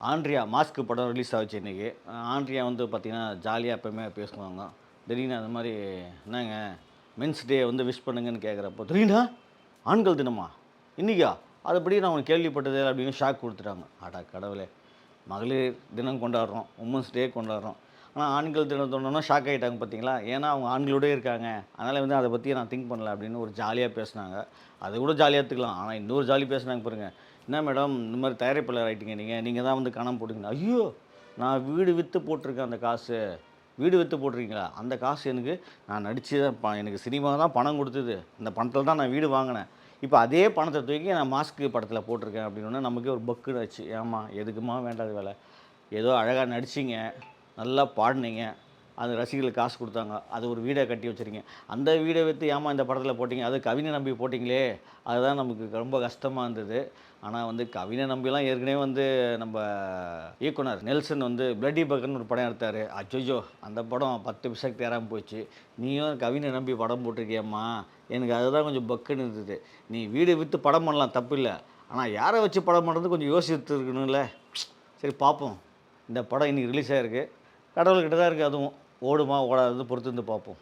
Andrea mask படம் release ஆச்சு இன்னைக்கு. ஆண்ட்ரியா வந்து பார்த்தீங்கன்னா, ஜாலியா எப்பவுமே பேசுவாங்க. திடீர்னு அந்த மாரி, "என்னங்க மென்ஸ் டே வந்து விஷ் பண்ணுங்கன்னு" கேட்குறப்போ, "திடீர்னு ஆண்கள் தினமா? இன்னைக்கா? அதுபடி நான் ஒண்ணு கேள்விப்பட்டதே" அப்படின்னு ஷாக் குடுத்துட்டாங்க. அட கடவுளே! மகளிர் தினம் கொண்டாடுறோம், உமன்ஸ் டே கொண்டாடுறோம். ஆனா ஆண்கள் தினம் சொன்னோனே ஷாக் ஆயிட்டாங்க பார்த்தீங்களா? ஏன்னா அவங்க ஆண்களோடயே இருக்காங்க. அதனால வந்து அத பத்தி நான் திங்க் பண்ணல அப்படின்னு ஒரு ஜாலியா பேசுனாங்க. அத கூட ஜாலியா எடுத்துக்கலாம். ஆனா இன்னொரு ஜாலி பேசுனாங்க பாருங்க. "என்ன மேடம் இந்த மாரி தயாரிப்பாளர் ஆயிட்டீங்க நீங்க. நீங்க தான் வந்து காணாம போட்டீங்க." ஐயோ! நான் வீடு வித்து போட்டுருக்கேன் அந்த காசு. வீடு வித்து போட்டுருக்கீங்களா? அந்த காசு எனக்கு நான் நடிச்சு தான் எனக்கு சினிமா தான் பணம் குடுத்தது. அந்த பணத்தில தான் நான் வீடு வாங்குனேன். இப்ப அதே பணத்த தூக்கி நான் மாஸ்க் படத்தில போட்டுருக்கேன் அப்படின்னோனே நமக்கே ஒரு பக்குன்னு ஆச்சு. ஏம்மா எதுக்கும்மா வேண்டாத வேல? ஏதோ அழகா நடிச்சீங்க, நல்லா பாடுனீங்க, அந்த ரசிகர்களுக்கு காசு குடுத்தாங்க. அது ஒரு வீடா கட்டி வச்சிருக்கீங்க. அந்த வீட வித்து ஏம்மா இந்த படத்தில போட்டீங்க? அதுவும் கவின நம்பி போட்டீங்களே! அதுதான் நமக்கு ரொம்ப கஷ்டமா இருந்தது. ஆனா வந்து கவின நம்பிலாம் ஏற்கனவே வந்து நம்ப இயக்குனர் நெல்சன் வந்து பிளட்டி பகர்ன்னு ஒரு படம் எடுத்தாரு. அச்சச்சோ! அந்த படம் 10 பைசாக்கு தேறாம போச்சு. நீயும் கவின நம்பி படம் போட்டிருக்கியேம்மா! எனக்கு அதுதான் கொஞ்சம் பக்குன்னு இருந்தது. நீ வீடு வித்து படம் பண்ணலாம் தப்பில்ல. ஆனா யார வச்சு படம் பண்றது கொஞ்சம் யோசித்துருக்கணும்ல. சரி பார்ப்போம். இந்த படம் இன்னைக்கு ரிலீஸ் ஆயிருக்கு. கடவுள்கிட்ட தான் இருக்கு அதுவும். ஓடுமா, ஓடாதான்னு பொறுத்திருந்து பார்ப்போம்.